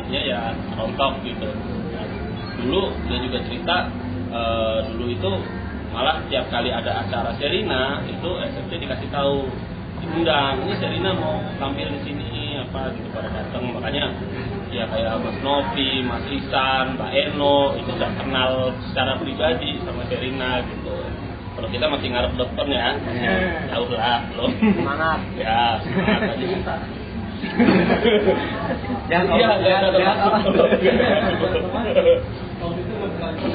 artinya ya rontok gitu. Nah, dulu dia juga cerita dulu itu malah tiap kali ada acara Sherina itu SFC dikasih tahu, diundang, ini Sherina mau tampil di sini apa gitu, pada datang. Makanya ya kayak Mas Novi, Mas Isan, Mbak Eno itu udah kenal secara pribadi sama Sherina gitu. Kalau kita masih ngarep depan ya, jauh lah belum. Semangat. Ya, semangat aja kita.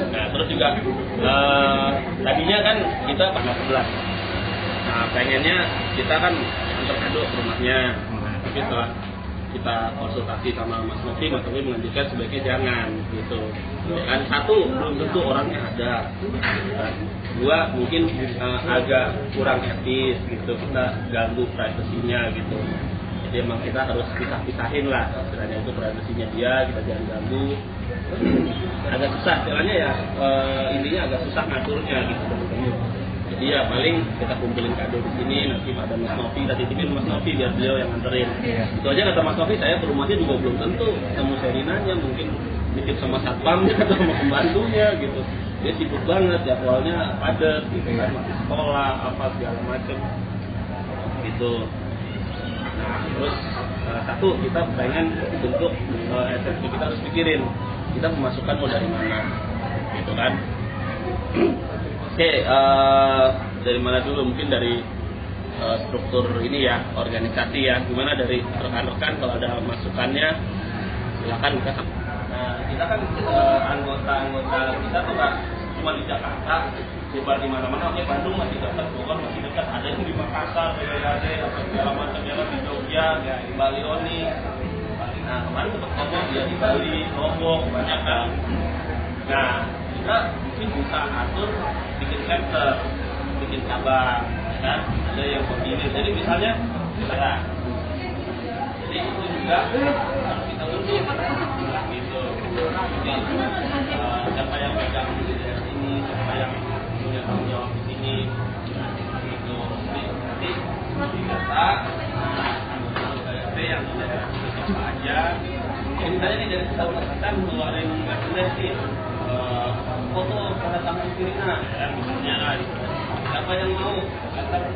Nah, terus juga tadinya kan kita panas 11. Nah, pengennya kita kan antar kado ke rumahnya. Tapi setelah kita konsultasi sama Mas Novi menganjurkan sebaiknya jangan gitu. Ya kan, satu belum tentu orangnya ada. Dua mungkin agak kurang etis gitu, kita ganggu privasinya gitu. Jadi emang kita harus pisah-pisahin lah, istilahnya itu privasinya dia, kita jangan ganggu. Agak susah, istilahnya ya intinya agak susah ngaturnya gitu. Jadi ya paling kita kumpulin kado di sini, nanti ada Mas Novi, kita titipin Mas Novi biar beliau yang nganterin. Itu aja kata Mas Novi, saya ke rumahnya juga belum tentu ketemu Sherinanya, mungkin nitip sama satpamnya atau sama pembantunya gitu. Dia sibuk banget, jadwalnya padat gitu kan, masih sekolah apa segala macam gitu. Nah, terus satu kita pengen bentuk SFC, kita harus pikirin kita pemasukan mau dari mana gitu kan. Oke, dari mana dulu? Mungkin dari struktur ini ya, organisasi ya. Gimana dari rekan-rekan kalau ada masukannya silakan kita. Nah, kita kan anggota-anggota kita tuh nggak cuma di Jakarta, sebar di mana-mana. Oke, Bandung masih dekat, Bogor masih dekat, ada yang di Makassar, ada apa segala macam, yang di Jogja, ya, di Bali Oni. Nah, kemarin untuk ngomong ya di Bali, Lombok, banyak kan. Nah, kita mungkin bisa atur bikin chapter, bikin cabang, kan? Ada yang begini. Jadi misalnya, jadi itu juga harus kita urus gitu. Jadi siapa yang pegang di daerah sini, siapa yang punya tanggung jawab di sini, gitu. Nanti di data anggota RT yang di daerah siapa aja. Misalnya nih dari pusat kesehatan keluarin rekomendasi foto pada tangan Sherina, ya misalnya siapa yang mau antar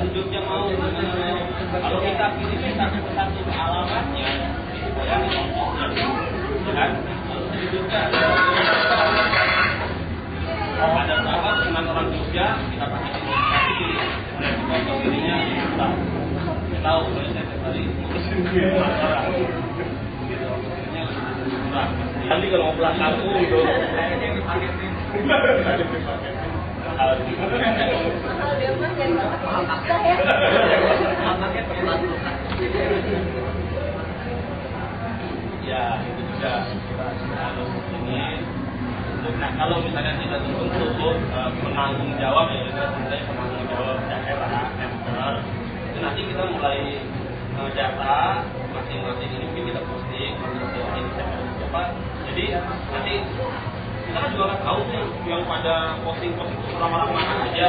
hidupnya mau. Kalau kita pilih satu alamatnya, itu bayangin ongkosnya, kan? Hidupnya ada berapa dengan orang Jogja, kita pakai pilih foto dirinya kita tahu kalau saya tadi nanti kalau mau pulang kampung gitu. Kalau dia mah jadi susah ya. Ya itu juga kita harus ini. Nah kalau misalnya kita untuk penanggung jawab ya, kita sebenarnya penanggung jawab daerah member, itu nanti kita mulai data masing-masing ini mungkin kita posting ini siapa. Jadi nanti kita kan juga nggak tahu nih yang pada posting-posting orang-orang mana aja.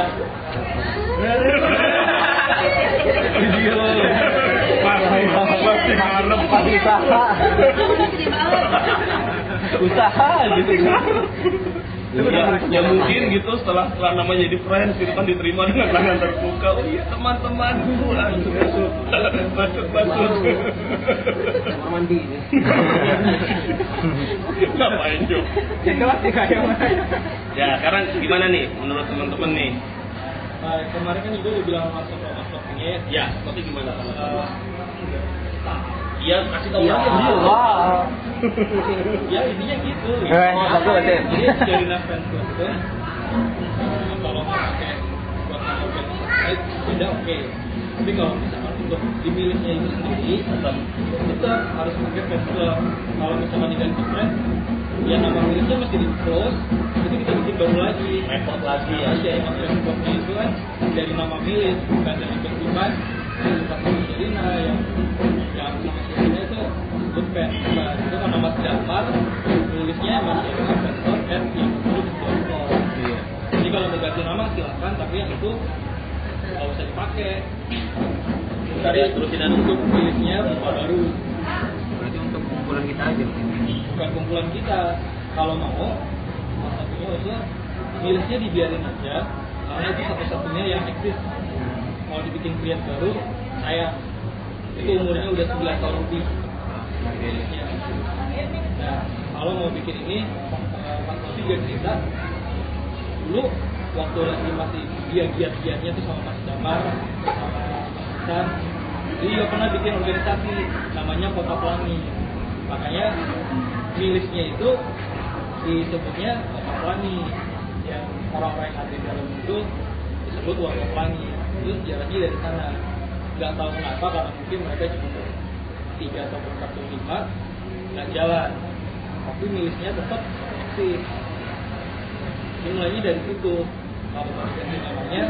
Masih harap usaha gitu. Ya mungkin gitu setelah namanya jadi friends gitu kan diterima dengan tangan terbuka. Oh iya teman-temanku langsung masuk. Mandi. Ngapain Jo? Ya sekarang gimana nih menurut teman-teman nih? Kemarin kan juga udah bilang masuk ini. Ya, tapi gimana Iya, kasih tahu aja. Wah. Ya intinya gitu. Jadi dari fans itu kalau pakai buat ngomongin tidak oke. Tapi kalau misalkan untuk dimilihnya itu sendiri, kita harus pakai fans club. Kalau misalkan diganti friend, ya nama miliknya masih di close, jadi kita bikin baru lagi. Repot lagi ya. Yang repotnya itu kan dari nama milik, bukan dari bentukan. Yang suka sama Sherina, yang nama Sherina itu bukan itu kan nama daftar tulisnya emang Sherina Investor dan yang dulu Investor. Jadi kalau mau ganti nama silakan, tapi yang itu nggak usah dipakai. Dari terusin untuk miliknya baru. Berarti untuk kumpulan kita aja. Bukan kumpulan kita. Kalau mau salah satunya usul milisnya dibiarin aja, karena itu satu-satunya yang eksis. Mau dibikin create baru, saya itu umurnya udah 9 tahun lebih. Ya. Nah, kalau mau bikin ini, Mas Novi juga cerita dulu waktu lagi masih dia giat-giatnya tuh sama Mas Damar, sama Mas Hasan, dia juga pernah bikin organisasi namanya Kota Pelangi. Makanya milisnya itu disebutnya Kota Pelangi, yang orang-orang yang ada di dalam itu disebut warga pelangi. Itu sejarahnya dari sana. Nggak tahu kenapa, karena mungkin mereka cuma 3 atau 4 atau 5 nggak jalan, tapi milisnya tetap eksis. Mulainya dari situ. Kalau mau ganti namanya,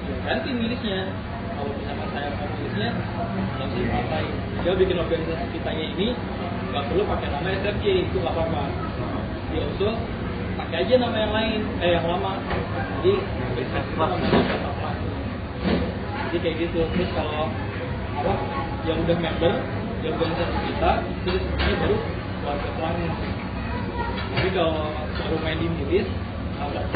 ya ganti milisnya. Kalau misalkan saya mau milisnya, nggak usah dipakai. Dia bikin organisasi kitanya ini nggak perlu pakai nama SFJ, itu nggak apa-apa. Dia usul pakai aja nama yang lain, yang lama. Jadi organisasi kita namanya Kota Pelangi. Jadi kayak gitu. Terus kalau apa yang udah member di organisasi kita, itu sebenarnya baru warga Pelangi. Tapi kalau baru main di milis, agak